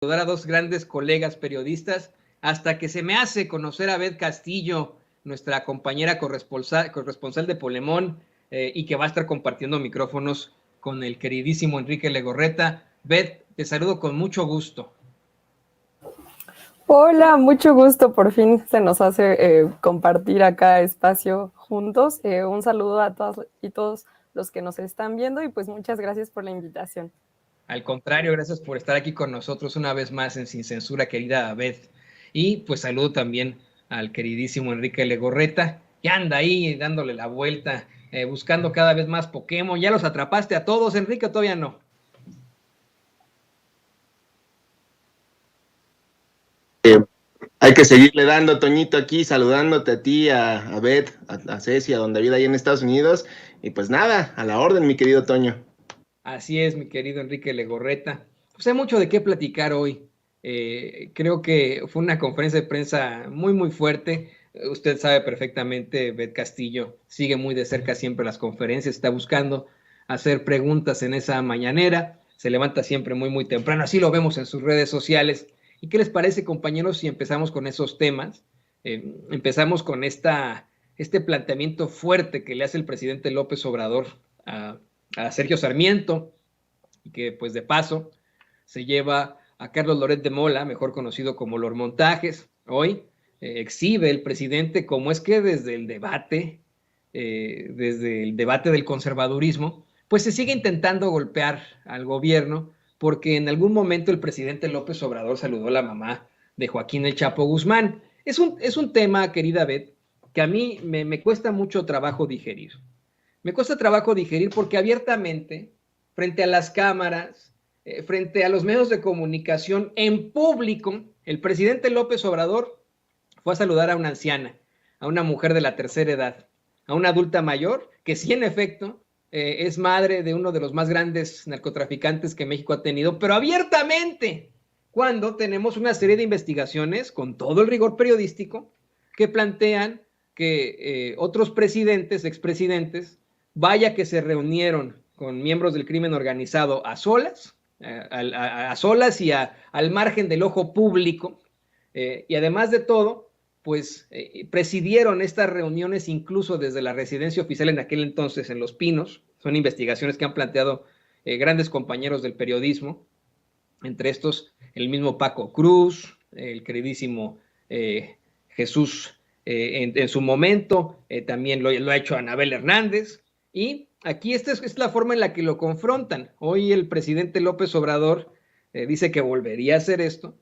saludar a dos grandes colegas periodistas hasta que se me hace conocer a Beth Castillo, nuestra compañera corresponsal de Polemón, y que va a estar compartiendo micrófonos con el queridísimo Enrique Legorreta. Beth, te saludo con mucho gusto. Hola, mucho gusto, por fin se nos hace compartir acá espacio juntos. Un saludo a todas y todos los que nos están viendo y pues muchas gracias por la invitación. Al contrario, gracias por estar aquí con nosotros una vez más en Sin Censura, querida Beth. Y pues saludo también al queridísimo Enrique Legorreta, que anda ahí dándole la vuelta, buscando cada vez más Pokémon. ¿Ya los atrapaste a todos, Enrique, o todavía no? Hay que seguirle dando, Toñito, aquí, saludándote a ti, a Beth, a Ceci, a Don David ahí en Estados Unidos. Y pues nada, a la orden, mi querido Toño. Así es, mi querido Enrique Legorreta. Pues hay mucho de qué platicar hoy. Creo que fue una conferencia de prensa muy, muy fuerte. Usted sabe perfectamente, Beth Castillo sigue muy de cerca siempre las conferencias, está buscando hacer preguntas en esa mañanera, se levanta siempre muy, muy temprano, así lo vemos en sus redes sociales. ¿Y qué les parece, compañeros, si empezamos con esos temas? Empezamos con este planteamiento fuerte que le hace el presidente López Obrador a Sergio Sarmiento, y que pues de paso se lleva a Carlos Loret de Mola, mejor conocido como Lord Montajes. Hoy exhibe el presidente cómo es que desde el debate del conservadurismo, pues se sigue intentando golpear al gobierno, porque en algún momento el presidente López Obrador saludó a la mamá de Joaquín El Chapo Guzmán. Es un tema, querida Beth, que a mí me cuesta mucho trabajo digerir. Me cuesta trabajo digerir porque abiertamente, frente a las cámaras, frente a los medios de comunicación, en público, el presidente López Obrador fue a saludar a una anciana, a una mujer de la tercera edad, a una adulta mayor, que sí, en efecto, es madre de uno de los más grandes narcotraficantes que México ha tenido, pero abiertamente, cuando tenemos una serie de investigaciones con todo el rigor periodístico que plantean que otros presidentes, expresidentes, vaya que se reunieron con miembros del crimen organizado a solas, a solas y al margen del ojo público, y además de todo, pues presidieron estas reuniones incluso desde la residencia oficial en aquel entonces en Los Pinos. Son investigaciones que han planteado grandes compañeros del periodismo, entre estos el mismo Paco Cruz, el queridísimo Jesús en su momento, también lo ha hecho Anabel Hernández, y aquí esta es la forma en la que lo confrontan. Hoy el presidente López Obrador dice que volvería a hacer esto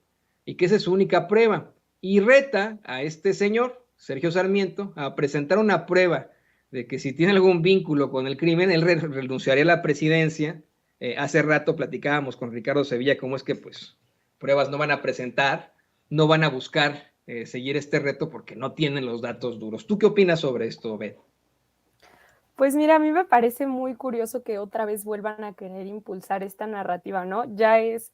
y que esa es su única prueba, y reta a este señor, Sergio Sarmiento, a presentar una prueba de que si tiene algún vínculo con el crimen, él renunciaría a la presidencia. Hace rato platicábamos con Ricardo Sevilla cómo es que pues pruebas no van a presentar, no van a buscar seguir este reto porque no tienen los datos duros. ¿Tú qué opinas sobre esto, Beth? Pues mira, a mí me parece muy curioso que otra vez vuelvan a querer impulsar esta narrativa, ¿no? Ya es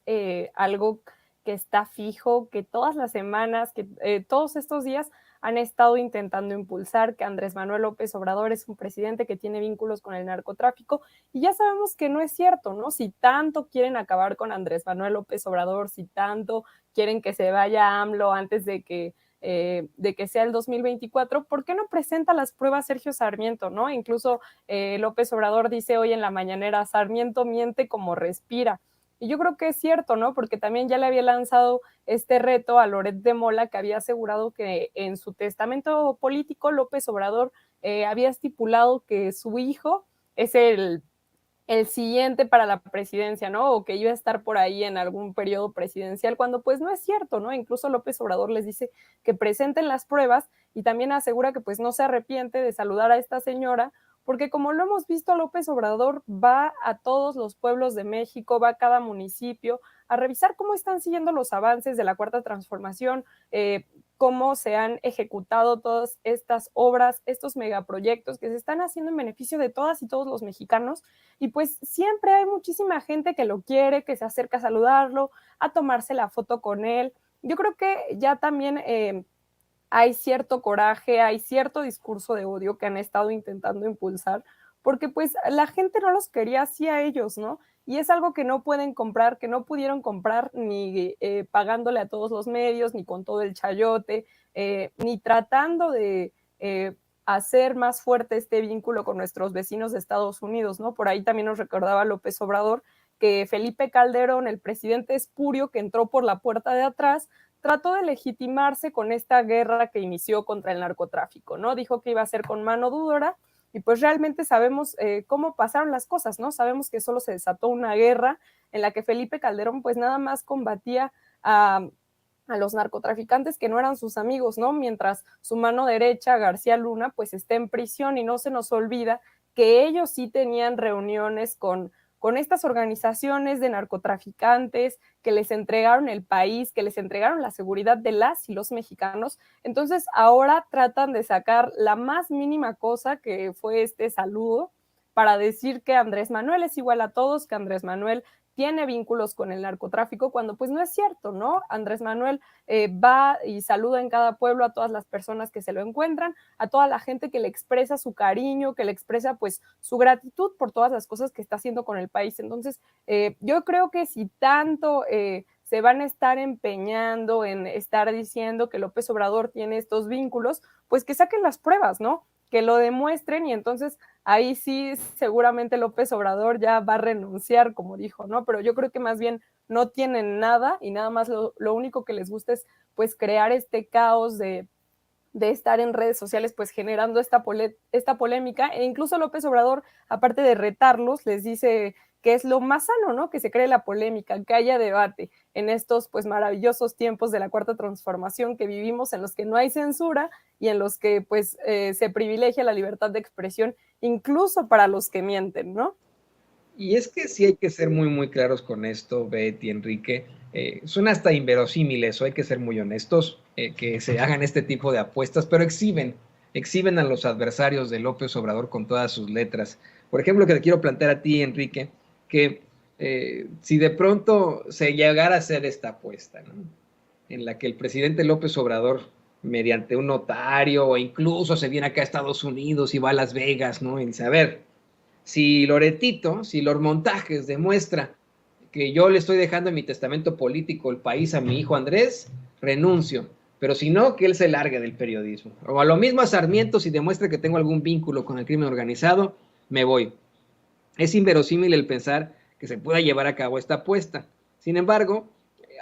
algo que está fijo, que todas las semanas, que todos estos días han estado intentando impulsar que Andrés Manuel López Obrador es un presidente que tiene vínculos con el narcotráfico, y ya sabemos que no es cierto, ¿no? Si tanto quieren acabar con Andrés Manuel López Obrador, si tanto quieren que se vaya AMLO antes de que sea el 2024, ¿por qué no presenta las pruebas Sergio Sarmiento, no? Incluso López Obrador dice hoy en la mañanera, Sarmiento miente como respira. Y yo creo que es cierto, ¿no? Porque también ya le había lanzado este reto a Loret de Mola, que había asegurado que en su testamento político López Obrador había estipulado que su hijo es el siguiente para la presidencia, ¿no? O que iba a estar por ahí en algún periodo presidencial, cuando pues no es cierto, ¿no? Incluso López Obrador les dice que presenten las pruebas y también asegura que pues no se arrepiente de saludar a esta señora, porque como lo hemos visto, López Obrador va a todos los pueblos de México, va a cada municipio a revisar cómo están siguiendo los avances de la Cuarta Transformación, cómo se han ejecutado todas estas obras, estos megaproyectos que se están haciendo en beneficio de todas y todos los mexicanos, y pues siempre hay muchísima gente que lo quiere, que se acerca a saludarlo, a tomarse la foto con él. Yo creo que ya también hay cierto coraje, hay cierto discurso de odio que han estado intentando impulsar, porque pues la gente no los quería así a ellos, ¿no? y es algo que no pueden comprar, que no pudieron comprar ni pagándole a todos los medios, ni con todo el chayote, ni tratando de hacer más fuerte este vínculo con nuestros vecinos de Estados Unidos, ¿no? Por ahí también nos recordaba López Obrador que Felipe Calderón, el presidente espurio que entró por la puerta de atrás, trató de legitimarse con esta guerra que inició contra el narcotráfico, ¿no? Dijo que iba a ser con mano dura, y pues realmente sabemos cómo pasaron las cosas, ¿no? Sabemos que solo se desató una guerra en la que Felipe Calderón pues nada más combatía a los narcotraficantes que no eran sus amigos, ¿no? Mientras su mano derecha, García Luna, pues está en prisión, y no se nos olvida que ellos sí tenían reuniones con estas organizaciones de narcotraficantes que les entregaron el país, que les entregaron la seguridad de las y los mexicanos. Entonces ahora tratan de sacar la más mínima cosa, que fue este saludo, para decir que Andrés Manuel es igual a todos, que Andrés Manuel tiene vínculos con el narcotráfico, cuando pues no es cierto, ¿no? Andrés Manuel va y saluda en cada pueblo a todas las personas que se lo encuentran, a toda la gente que le expresa su cariño, que le expresa pues su gratitud por todas las cosas que está haciendo con el país. Entonces, yo creo que si tanto se van a estar empeñando en estar diciendo que López Obrador tiene estos vínculos, pues que saquen las pruebas, ¿no? Que lo demuestren, y entonces ahí sí seguramente López Obrador ya va a renunciar, como dijo, ¿no? Pero yo creo que más bien no tienen nada, y nada más lo único que les gusta es pues crear este caos de estar en redes sociales pues generando esta polémica, e incluso López Obrador, aparte de retarlos, les dice que es lo más sano, ¿no? Que se cree la polémica, que haya debate en estos pues maravillosos tiempos de la Cuarta Transformación que vivimos, en los que no hay censura y en los que pues se privilegia la libertad de expresión, incluso para los que mienten, ¿no? Y es que sí hay que ser muy, muy claros con esto, Betty, Enrique. Suena hasta inverosímil eso, hay que ser muy honestos, que se hagan este tipo de apuestas, pero exhiben a los adversarios de López Obrador con todas sus letras. Por ejemplo, que te quiero plantear a ti, Enrique, que si de pronto se llegara a hacer esta apuesta, ¿no? En la que el presidente López Obrador, mediante un notario, o incluso se viene acá a Estados Unidos y va a Las Vegas, ¿no? Y dice, a ver, si Loretito, si los montajes demuestra que yo le estoy dejando en mi testamento político el país a mi hijo Andrés, renuncio. Pero si no, que él se largue del periodismo. O a lo mismo a Sarmiento, si demuestra que tengo algún vínculo con el crimen organizado, me voy. Es inverosímil el pensar que se pueda llevar a cabo esta apuesta. Sin embargo,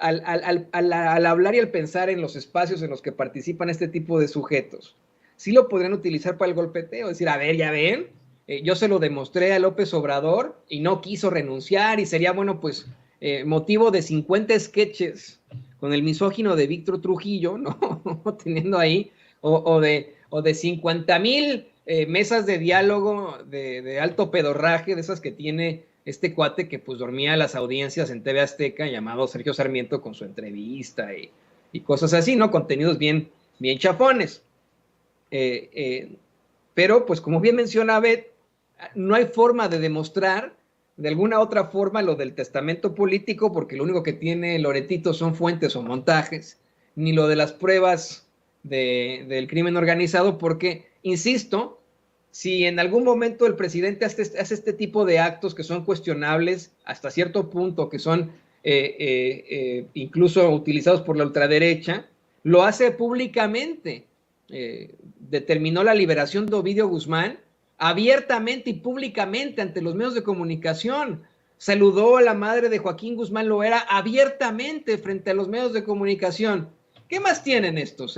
al hablar y al pensar en los espacios en los que participan este tipo de sujetos, sí lo podrían utilizar para el golpeteo. Es decir, a ver, ya ven, yo se lo demostré a López Obrador y no quiso renunciar, y sería, bueno, pues motivo de 50 sketches con el misógino de Víctor Trujillo, ¿no? Teniendo ahí, o de 50,000 mesas de diálogo de alto pedorraje, de esas que tiene este cuate que pues dormía a las audiencias en TV Azteca, llamado Sergio Sarmiento, con su entrevista y cosas así, ¿no? Contenidos bien chafones. Pero pues como bien menciona Beth, no hay forma de demostrar de alguna otra forma lo del testamento político, porque lo único que tiene Loretito son fuentes o montajes, ni lo de las pruebas del crimen organizado, porque, insisto, si en algún momento el presidente hace este tipo de actos que son cuestionables hasta cierto punto, que son incluso utilizados por la ultraderecha, lo hace públicamente. Determinó la liberación de Ovidio Guzmán abiertamente y públicamente ante los medios de comunicación. Saludó a la madre de Joaquín Guzmán Loera abiertamente frente a los medios de comunicación. ¿Qué más tienen estos,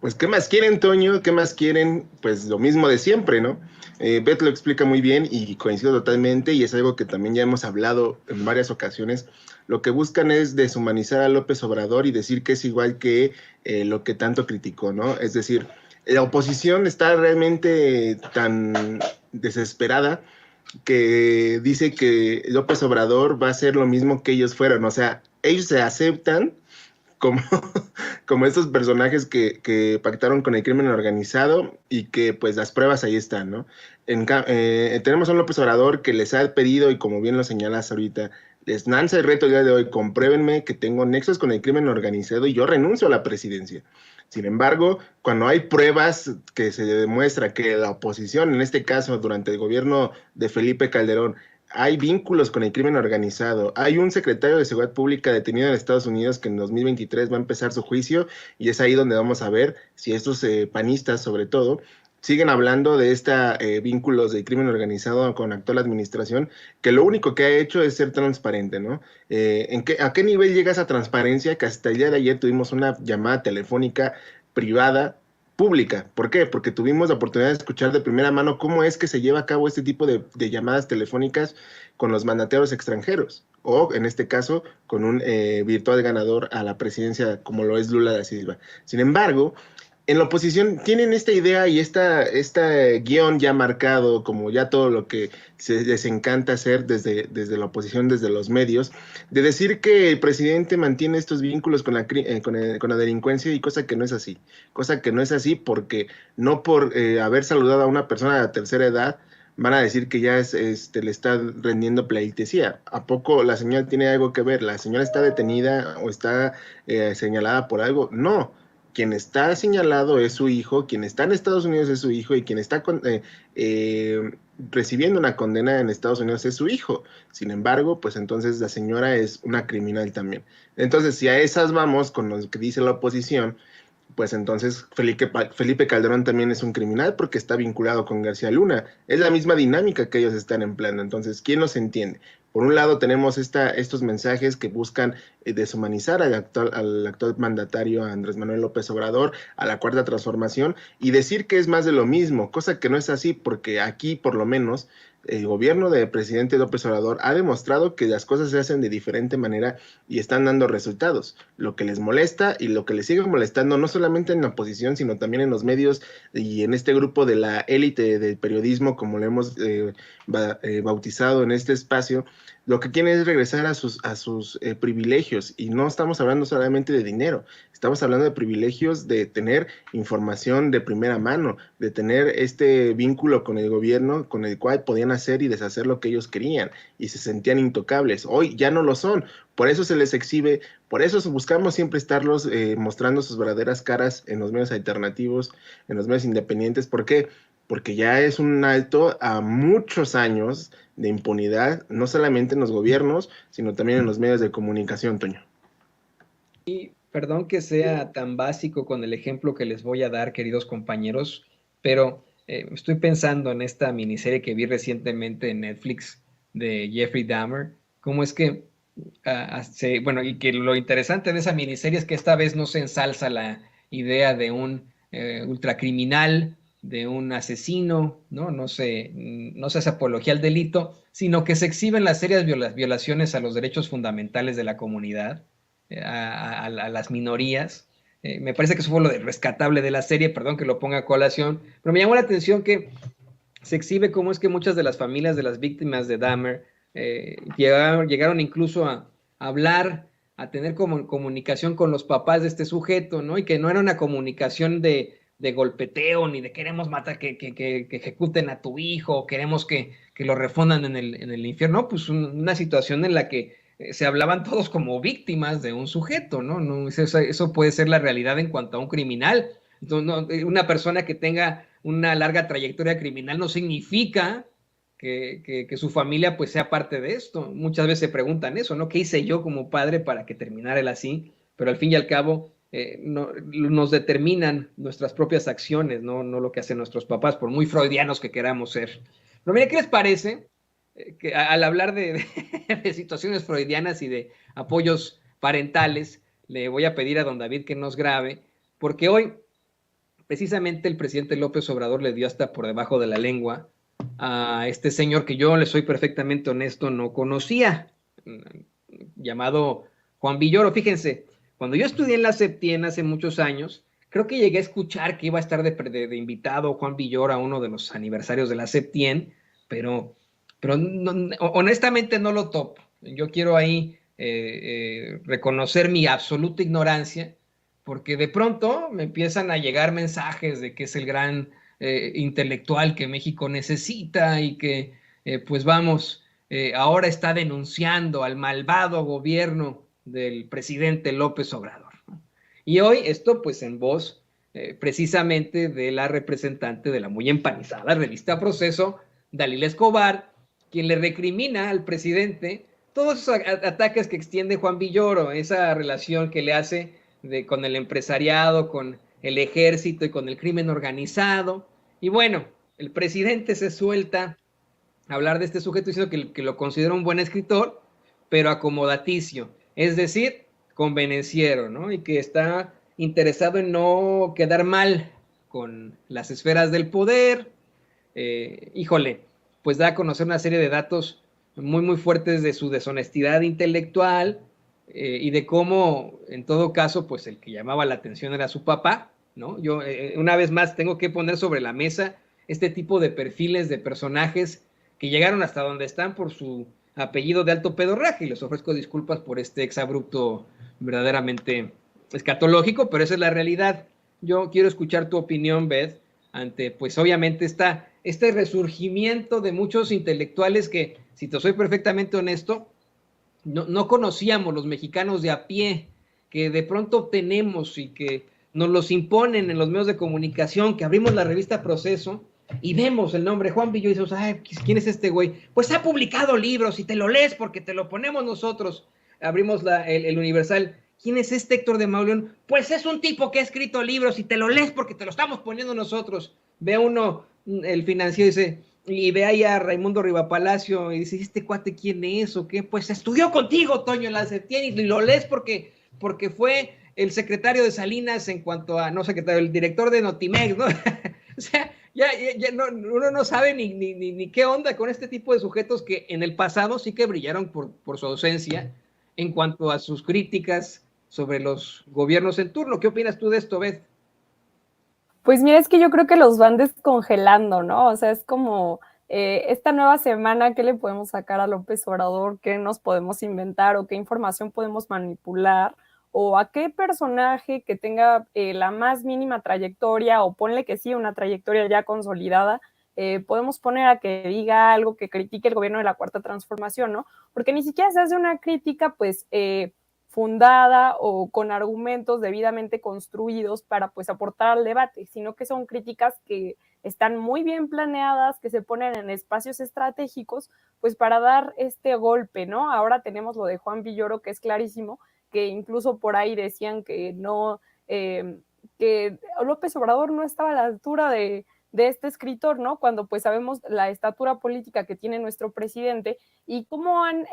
Pues, ¿qué más quieren, Toño? ¿Qué más quieren? Pues lo mismo de siempre, ¿no? Beth lo explica muy bien y coincido totalmente, y es algo que también ya hemos hablado en varias ocasiones. Lo que buscan es deshumanizar a López Obrador y decir que es igual que lo que tanto criticó, ¿no? Es decir, la oposición está realmente tan desesperada que dice que López Obrador va a hacer lo mismo que ellos fueron. O sea, ellos se aceptan como estos personajes que pactaron con el crimen organizado, y que pues las pruebas ahí están, ¿no? Tenemos a un López Obrador que les ha pedido, y como bien lo señalas ahorita, les lanza el reto el día de hoy: compruébenme que tengo nexos con el crimen organizado y yo renuncio a la presidencia. Sin embargo, cuando hay pruebas que se demuestra que la oposición, en este caso durante el gobierno de Felipe Calderón, hay vínculos con el crimen organizado. Hay un secretario de Seguridad Pública detenido en Estados Unidos que en 2023 va a empezar su juicio y es ahí donde vamos a ver si estos panistas, sobre todo, siguen hablando de vínculos de crimen organizado con la actual administración, que lo único que ha hecho es ser transparente, ¿no? ¿A qué nivel llega esa transparencia? Que hasta el día de ayer tuvimos una llamada telefónica privada pública. ¿Por qué? Porque tuvimos la oportunidad de escuchar de primera mano cómo es que se lleva a cabo este tipo de llamadas telefónicas con los mandatarios extranjeros, o en este caso con un virtual ganador a la presidencia como lo es Lula da Silva. Sin embargo, en la oposición tienen esta idea y este guión ya marcado, como ya todo lo que les encanta hacer desde la oposición, desde los medios, de decir que el presidente mantiene estos vínculos con la delincuencia, y cosa que no es así. Cosa que no es así porque no por haber saludado a una persona de la tercera edad van a decir que ya le está rendiendo pleitesía. ¿A poco la señora tiene algo que ver? ¿La señora está detenida o está señalada por algo? No. Quien está señalado es su hijo, quien está en Estados Unidos es su hijo, y quien está recibiendo una condena en Estados Unidos es su hijo. Sin embargo, pues entonces la señora es una criminal también. Entonces, si a esas vamos con lo que dice la oposición, pues entonces Felipe Calderón también es un criminal porque está vinculado con García Luna. Es la misma dinámica que ellos están empleando. Entonces, ¿quién los entiende? Por un lado tenemos estos mensajes que buscan deshumanizar al actual mandatario Andrés Manuel López Obrador, a la Cuarta Transformación, y decir que es más de lo mismo, cosa que no es así, porque aquí por lo menos el gobierno del presidente López Obrador ha demostrado que las cosas se hacen de diferente manera y están dando resultados. Lo que les molesta y lo que les sigue molestando, no solamente en la oposición, sino también en los medios y en este grupo de la élite del periodismo, como lo hemos bautizado en este espacio, lo que quieren es regresar a sus privilegios, y no estamos hablando solamente de dinero, estamos hablando de privilegios de tener información de primera mano, de tener este vínculo con el gobierno con el cual podían hacer y deshacer lo que ellos querían y se sentían intocables. Hoy ya no lo son, por eso se les exhibe, por eso buscamos siempre estarlos mostrando sus verdaderas caras en los medios alternativos, en los medios independientes. ¿Por qué? Porque ya es un alto a muchos años de impunidad, no solamente en los gobiernos, sino también en los medios de comunicación, Toño. Y perdón que sea tan básico con el ejemplo que les voy a dar, queridos compañeros, pero estoy pensando en esta miniserie que vi recientemente en Netflix de Jeffrey Dahmer, cómo es que, bueno, y que lo interesante de esa miniserie es que esta vez no se ensalza la idea de un ultracriminal, de un asesino, no se hace apología al delito, sino que se exhiben las serias violaciones a los derechos fundamentales de la comunidad, a las minorías. Me parece que eso fue lo rescatable de la serie, perdón que lo ponga a colación, pero me llamó la atención que se exhibe cómo es que muchas de las familias de las víctimas de Dahmer llegaron incluso a hablar, a tener comunicación con los papás de este sujeto, ¿no? Y que no era una comunicación de golpeteo, ni de queremos matar, que ejecuten a tu hijo, queremos que lo refundan en el infierno, pues una situación en la que se hablaban todos como víctimas de un sujeto, ¿no? Eso puede ser la realidad en cuanto a un criminal. Entonces, una persona que tenga una larga trayectoria criminal no significa que su familia pues sea parte de esto. Muchas veces se preguntan eso, ¿no? ¿Qué hice yo como padre para que terminara él así? Pero al fin y al cabo nos determinan nuestras propias acciones, no lo que hacen nuestros papás, por muy freudianos que queramos ser. Pero mira, ¿qué les parece? Que al hablar de situaciones freudianas y de apoyos parentales, le voy a pedir a don David que nos grabe, porque hoy precisamente el presidente López Obrador le dio hasta por debajo de la lengua a este señor que yo, le soy perfectamente honesto, no conocía, llamado Juan Villoro. Fíjense, cuando yo estudié en la Septien hace muchos años, creo que llegué a escuchar que iba a estar de invitado Juan Villoro a uno de los aniversarios de la Septien, pero no, honestamente no lo topo. Yo quiero ahí reconocer mi absoluta ignorancia, porque de pronto me empiezan a llegar mensajes de que es el gran intelectual que México necesita y que, pues vamos, ahora está denunciando al malvado gobierno del presidente López Obrador, ¿no? Y hoy esto pues en voz precisamente de la representante de la muy empanizada revista Proceso, Dalila Escobar, quien le recrimina al presidente todos esos ataques que extiende Juan Villoro, esa relación que le hace con el empresariado, con el ejército y con el crimen organizado. Y bueno, el presidente se suelta a hablar de este sujeto diciendo que lo considera un buen escritor, pero acomodaticio, es decir, convenenciero, ¿no? Y que está interesado en no quedar mal con las esferas del poder. Híjole, pues da a conocer una serie de datos muy, muy fuertes de su deshonestidad intelectual y de cómo, en todo caso, pues el que llamaba la atención era su papá, ¿no? Yo, una vez más, tengo que poner sobre la mesa este tipo de perfiles de personajes que llegaron hasta donde están por su apellido de alto pedorraje, y les ofrezco disculpas por este exabrupto verdaderamente escatológico, pero esa es la realidad. Yo quiero escuchar tu opinión, Beth, ante, pues obviamente, este resurgimiento de muchos intelectuales que, si te soy perfectamente honesto, no conocíamos los mexicanos de a pie, que de pronto tenemos y que nos los imponen en los medios de comunicación, que abrimos la revista Proceso y vemos el nombre Juan Villoro y decimos, ay, ¿quién es este güey? Pues ha publicado libros y te lo lees porque te lo ponemos nosotros. Abrimos el Universal. ¿Quién es este Héctor de Mauleón? Pues es un tipo que ha escrito libros y te lo lees porque te lo estamos poniendo nosotros. Ve uno el Financiero y ve ahí a Raimundo Rivapalacio y dice, ¿este cuate quién es o qué? Pues estudió contigo, Toño Lancertién, y lo lees porque fue el secretario de Salinas en cuanto a, no secretario, el director de Notimex, ¿no? O sea, ya no, uno no sabe ni qué onda con este tipo de sujetos que en el pasado sí que brillaron por su ausencia en cuanto a sus críticas sobre los gobiernos en turno. ¿Qué opinas tú de esto, Beth? Pues mira, es que yo creo que los van descongelando, ¿no? O sea, es como esta nueva semana, ¿qué le podemos sacar a López Obrador? ¿Qué nos podemos inventar o qué información podemos manipular? ¿O a qué personaje que tenga la más mínima trayectoria, o ponle que sí, una trayectoria ya consolidada, podemos poner a que diga algo que critique el gobierno de la Cuarta Transformación, ¿no? Porque ni siquiera se hace una crítica, pues, fundada o con argumentos debidamente construidos para pues aportar al debate, sino que son críticas que están muy bien planeadas, que se ponen en espacios estratégicos, pues para dar este golpe, ¿no? Ahora tenemos lo de Juan Villoro, que es clarísimo, que incluso por ahí decían que no, que López Obrador no estaba a la altura de este escritor, ¿no? Cuando pues sabemos la estatura política que tiene nuestro presidente y cómo han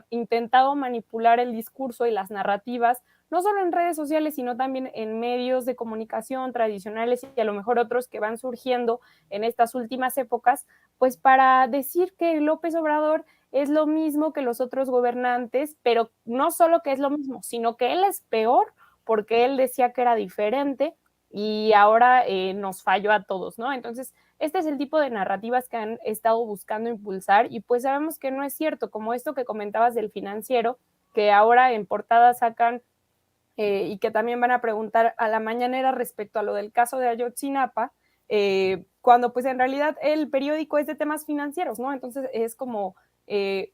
intentado manipular el discurso y las narrativas, no solo en redes sociales, sino también en medios de comunicación tradicionales y a lo mejor otros que van surgiendo en estas últimas épocas, pues para decir que López Obrador es lo mismo que los otros gobernantes, pero no solo que es lo mismo, sino que él es peor porque él decía que era diferente y ahora nos falló a todos, ¿no? Entonces, este es el tipo de narrativas que han estado buscando impulsar y pues sabemos que no es cierto, como esto que comentabas del Financiero, que ahora en portada sacan y que también van a preguntar a la mañanera respecto a lo del caso de Ayotzinapa, cuando pues en realidad el periódico es de temas financieros, ¿no? Entonces es como,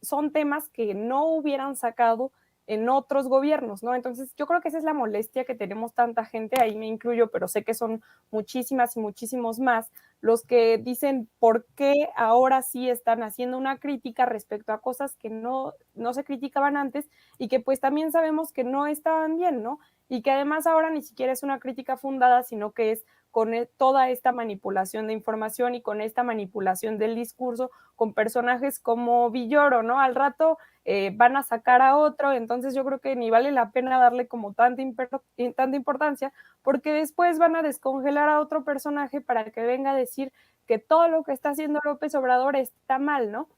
son temas que no hubieran sacado en otros gobiernos, ¿no? Entonces yo creo que esa es la molestia que tenemos tanta gente, ahí me incluyo, pero sé que son muchísimas y muchísimos más, los que dicen por qué ahora sí están haciendo una crítica respecto a cosas que no se criticaban antes y que pues también sabemos que no estaban bien, ¿no? Y que además ahora ni siquiera es una crítica fundada, sino que es con toda esta manipulación de información y con esta manipulación del discurso con personajes como Villoro, ¿no? Al rato van a sacar a otro, entonces yo creo que ni vale la pena darle como tanta importancia, porque después van a descongelar a otro personaje para que venga a decir que todo lo que está haciendo López Obrador está mal, ¿no?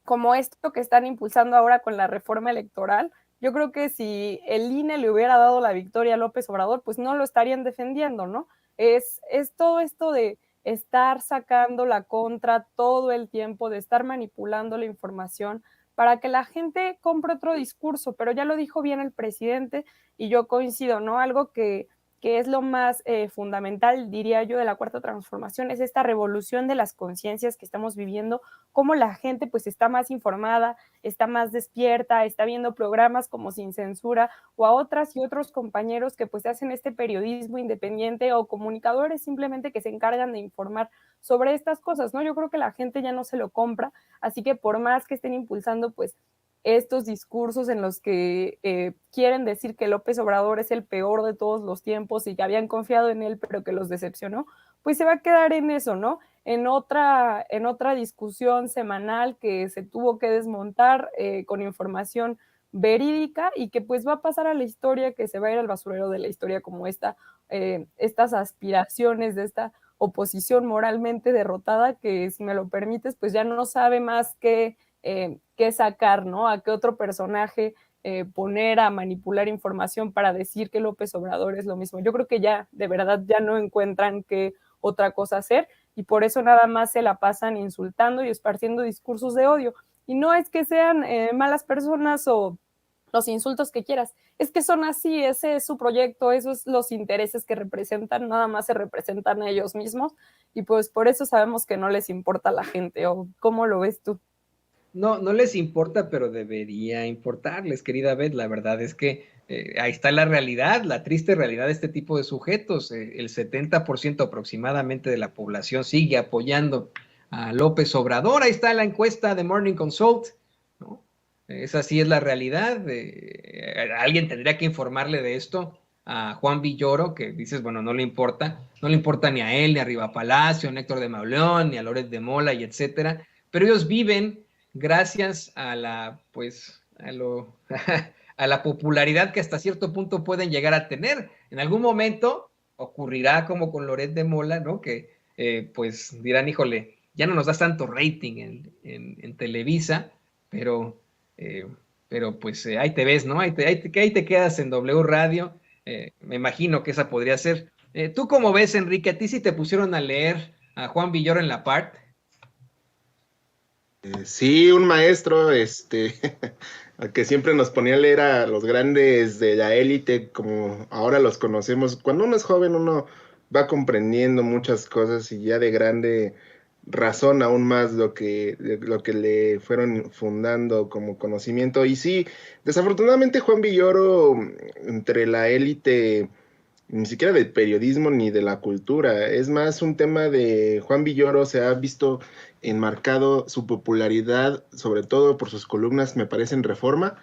Como esto que están impulsando ahora con la reforma electoral, yo creo que si el INE le hubiera dado la victoria a López Obrador, pues no lo estarían defendiendo, ¿no? Es todo esto de estar sacando la contra todo el tiempo, de estar manipulando la información para que la gente compre otro discurso, pero ya lo dijo bien el presidente y yo coincido, ¿no? Algo que que es lo más fundamental, diría yo, de la Cuarta Transformación, es esta revolución de las conciencias que estamos viviendo, cómo la gente pues está más informada, está más despierta, está viendo programas como Sin Censura o a otras y otros compañeros que pues hacen este periodismo independiente o comunicadores simplemente que se encargan de informar sobre estas cosas, ¿no? Yo creo que la gente ya no se lo compra, así que por más que estén impulsando pues estos discursos en los que quieren decir que López Obrador es el peor de todos los tiempos y que habían confiado en él, pero que los decepcionó, pues se va a quedar en eso, ¿no? En otra discusión semanal que se tuvo que desmontar con información verídica y que pues va a pasar a la historia, que se va a ir al basurero de la historia como estas aspiraciones de esta oposición moralmente derrotada que, si me lo permites, pues ya no sabe más qué sacar, ¿no? A qué otro personaje poner a manipular información para decir que López Obrador es lo mismo. Yo creo que ya, de verdad, ya no encuentran qué otra cosa hacer y por eso nada más se la pasan insultando y esparciendo discursos de odio. Y no es que sean malas personas o los insultos que quieras, es que son así, ese es su proyecto, esos son los intereses que representan, nada más se representan a ellos mismos y pues por eso sabemos que no les importa a la gente. ¿O cómo lo ves tú? No, no les importa, pero debería importarles, querida Beth. La verdad es que ahí está la realidad, la triste realidad de este tipo de sujetos. El 70% aproximadamente de la población sigue apoyando a López Obrador. Ahí está la encuesta de Morning Consult, ¿no? Esa sí es la realidad. Alguien tendría que informarle de esto a Juan Villoro, que dices, bueno, no le importa ni a él, ni a Riva Palacio, ni a Héctor de Mauleón, ni a Loret de Mola, y etcétera. Pero ellos viven gracias a la, pues, a la popularidad que hasta cierto punto pueden llegar a tener. En algún momento ocurrirá como con Loret de Mola, ¿no? Que pues dirán, híjole, ya no nos das tanto rating en Televisa, pero, pues ahí te ves, ¿no? Ahí te quedas en W Radio. Me imagino que esa podría ser. ¿Tú cómo ves, Enrique? ¿A ti si te pusieron a leer a Juan Villoro en la PART? Sí, un maestro, que siempre nos ponía a leer a los grandes de la élite, como ahora los conocemos. Cuando uno es joven, uno va comprendiendo muchas cosas y ya de grande razona aún más lo que le fueron fundando como conocimiento. Y sí, desafortunadamente Juan Villoro, entre la élite, ni siquiera del periodismo ni de la cultura, es más un tema de Juan Villoro, se ha visto enmarcado su popularidad, sobre todo por sus columnas, me parece, en Reforma,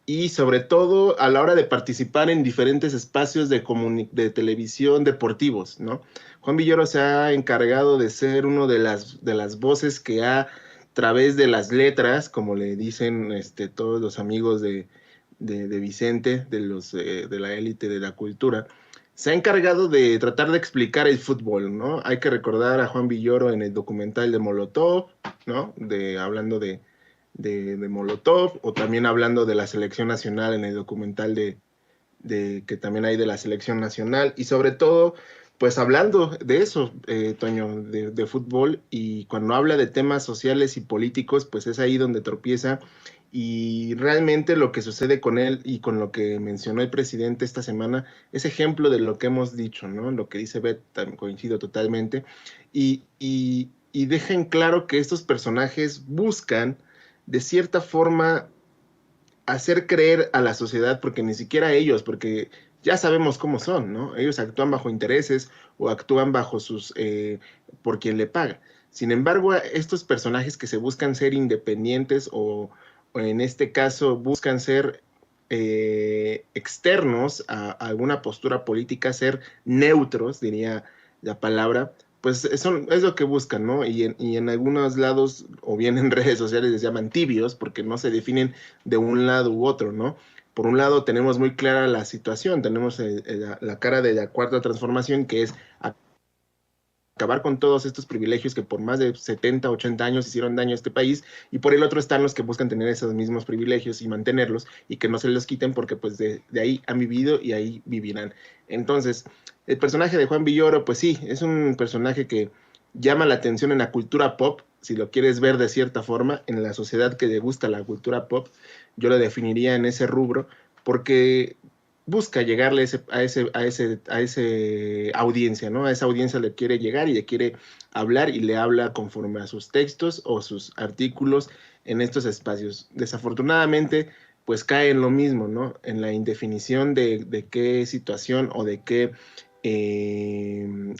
y sobre todo a la hora de participar en diferentes espacios de televisión deportivos, ¿no? Juan Villoro se ha encargado de ser uno de las voces que a través de las letras, como le dicen todos los amigos de Vicente, de la élite de la cultura, se ha encargado de tratar de explicar el fútbol, ¿no? Hay que recordar a Juan Villoro en el documental de Molotov, ¿no? Hablando de Molotov, o también hablando de la selección nacional en el documental que también hay de la selección nacional, y sobre todo, pues hablando de eso, Toño, de fútbol, y cuando habla de temas sociales y políticos, pues es ahí donde tropieza. Y realmente lo que sucede con él y con lo que mencionó el presidente esta semana es ejemplo de lo que hemos dicho, ¿no? Lo que dice Beth, coincido totalmente. Y dejan claro que estos personajes buscan, de cierta forma, hacer creer a la sociedad, porque ni siquiera ellos, porque ya sabemos cómo son, ¿no? Ellos actúan bajo intereses o actúan bajo por quien le paga. Sin embargo, estos personajes que se buscan ser independientes o en este caso buscan ser externos a alguna postura política, ser neutros, diría la palabra, pues es lo que buscan, ¿no? Y en algunos lados, o bien en redes sociales, les llaman tibios, porque no se definen de un lado u otro, ¿no? Por un lado tenemos muy clara la situación, tenemos la cara de la Cuarta Transformación, que es acabar con todos estos privilegios que por más de 70, 80 años hicieron daño a este país, y por el otro están los que buscan tener esos mismos privilegios y mantenerlos y que no se los quiten porque pues de ahí han vivido y ahí vivirán. Entonces, el personaje de Juan Villoro, pues sí, es un personaje que llama la atención en la cultura pop, si lo quieres ver de cierta forma, en la sociedad que le gusta la cultura pop, yo lo definiría en ese rubro, porque busca llegarle a ese audiencia, ¿no? A esa audiencia le quiere llegar y le quiere hablar y le habla conforme a sus textos o sus artículos en estos espacios. Desafortunadamente, pues cae en lo mismo, ¿no? En la indefinición de qué situación o de qué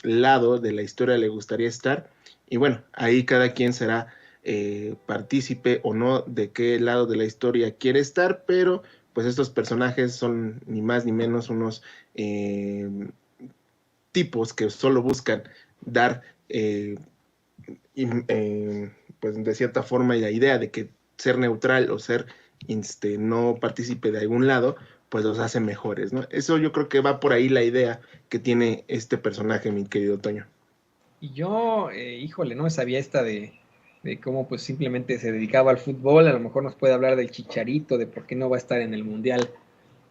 lado de la historia le gustaría estar. Y bueno, ahí cada quien será partícipe o no de qué lado de la historia quiere estar, pero pues estos personajes son ni más ni menos unos tipos que solo buscan dar, pues de cierta forma, la idea de que ser neutral o ser no partícipe de algún lado, pues los hace mejores, ¿no? Eso yo creo que va por ahí la idea que tiene este personaje, mi querido Toño. Y yo, híjole, no me sabía esta de cómo pues simplemente se dedicaba al fútbol. A lo mejor nos puede hablar del Chicharito, de por qué no va a estar en el Mundial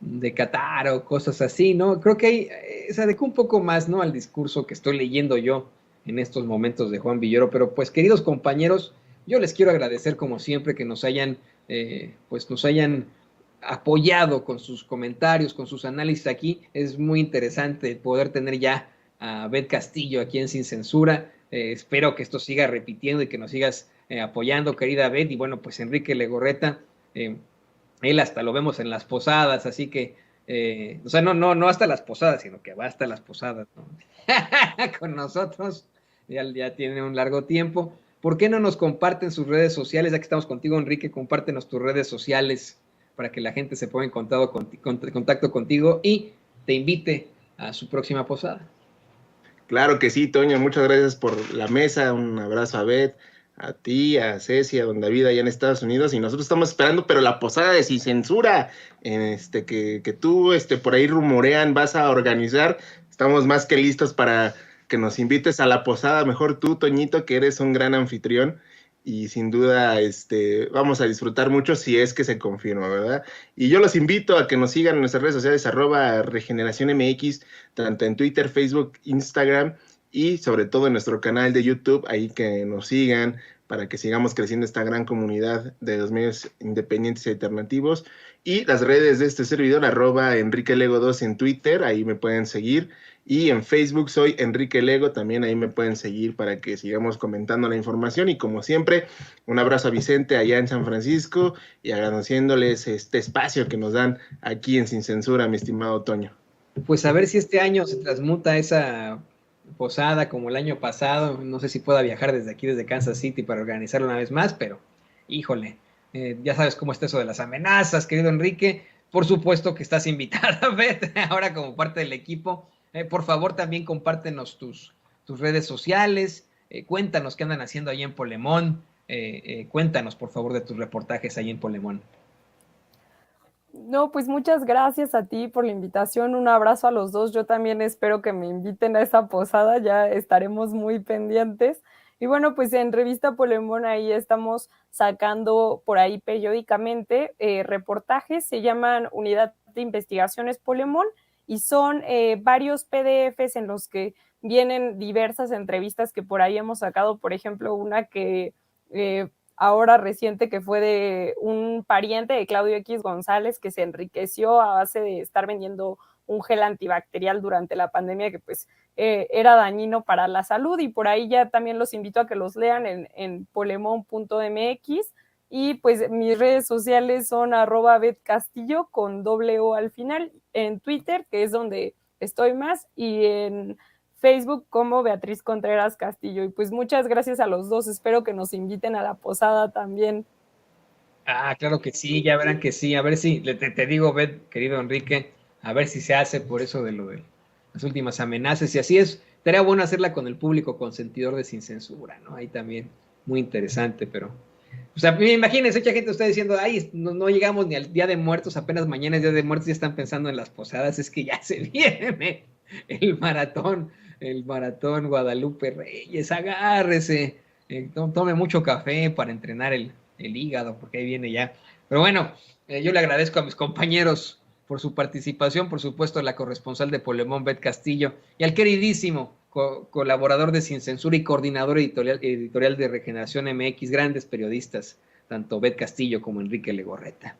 de Qatar o cosas así, ¿no? Creo que ahí se adecuó un poco más, ¿no? Al discurso que estoy leyendo yo en estos momentos de Juan Villoro. Pero pues, queridos compañeros, yo les quiero agradecer como siempre que pues nos hayan apoyado con sus comentarios, con sus análisis aquí. Es muy interesante poder tener ya a Beth Castillo aquí en Sin Censura. Espero que esto siga repitiendo y que nos sigas apoyando, querida Beth. Y bueno, pues Enrique Legorreta, él hasta lo vemos en las posadas, así que, o sea, no hasta las posadas, sino que va hasta las posadas, ¿no? Con nosotros, ya tiene un largo tiempo. ¿Por qué no nos comparten sus redes sociales? Ya que estamos contigo, Enrique, compártenos tus redes sociales para que la gente se ponga en contacto contigo y te invite a su próxima posada. Claro que sí, Toño, muchas gracias por la mesa, un abrazo a Beth, a ti, a Ceci, a don David allá en Estados Unidos, y nosotros estamos esperando, pero la posada de Sin Censura, que tú por ahí rumorean vas a organizar, estamos más que listos para que nos invites a la posada, mejor tú, Toñito, que eres un gran anfitrión, y sin duda vamos a disfrutar mucho si es que se confirma, ¿verdad? Y yo los invito a que nos sigan en nuestras redes sociales, @RegeneraciónMX, tanto en Twitter, Facebook, Instagram y sobre todo en nuestro canal de YouTube, ahí que nos sigan para que sigamos creciendo esta gran comunidad de los medios independientes y alternativos. Y las redes de este servidor, @EnriqueLego2 en Twitter, ahí me pueden seguir. Y en Facebook soy Enrique Lego, también ahí me pueden seguir para que sigamos comentando la información. Y como siempre, un abrazo a Vicente allá en San Francisco y agradeciéndoles este espacio que nos dan aquí en Sin Censura, mi estimado Toño. Pues a ver si este año se transmuta esa posada como el año pasado. No sé si pueda viajar desde aquí, desde Kansas City, para organizarlo una vez más, pero híjole, ya sabes cómo está eso de las amenazas, querido Enrique. Por supuesto que estás invitada, Beth, ahora como parte del equipo. Por favor, también compártenos tus redes sociales. Cuéntanos qué andan haciendo ahí en Polemón. Cuéntanos, por favor, de tus reportajes ahí en Polemón. No, pues muchas gracias a ti por la invitación, un abrazo a los dos, yo también espero que me inviten a esa posada, ya estaremos muy pendientes. Y bueno, pues en Revista Polemón ahí estamos sacando por ahí periódicamente reportajes, se llaman Unidad de Investigaciones Polemón, y son varios PDFs en los que vienen diversas entrevistas que por ahí hemos sacado, por ejemplo, una que ahora reciente que fue de un pariente de Claudio X González que se enriqueció a base de estar vendiendo un gel antibacterial durante la pandemia que pues era dañino para la salud, y por ahí ya también los invito a que los lean en polemon.mx. Y pues mis redes sociales son @betcastillo con @O al final, en Twitter, que es donde estoy más, y en Facebook como Beatriz Contreras Castillo. Y pues muchas gracias a los dos, espero que nos inviten a la posada también. Ah, claro que sí, ya verán que sí. A ver si, te digo, Beth, querido Enrique, a ver si se hace por eso de lo de las últimas amenazas. Y así es, estaría bueno hacerla con el público consentidor de Sin Censura, ¿no? Ahí también, muy interesante, pero... O sea, imagínense, mucha gente está diciendo, ay, no llegamos ni al Día de Muertos, apenas mañana es Día de Muertos, ya están pensando en las posadas, es que ya se viene el maratón Guadalupe Reyes, agárrese, tome mucho café para entrenar el hígado, porque ahí viene ya. Pero bueno, yo le agradezco a mis compañeros por su participación, por supuesto a la corresponsal de Polemón, Beth Castillo, y al queridísimo colaborador de Sin Censura y coordinador editorial de Regeneración MX, grandes periodistas, tanto Beth Castillo como Enrique Legorreta.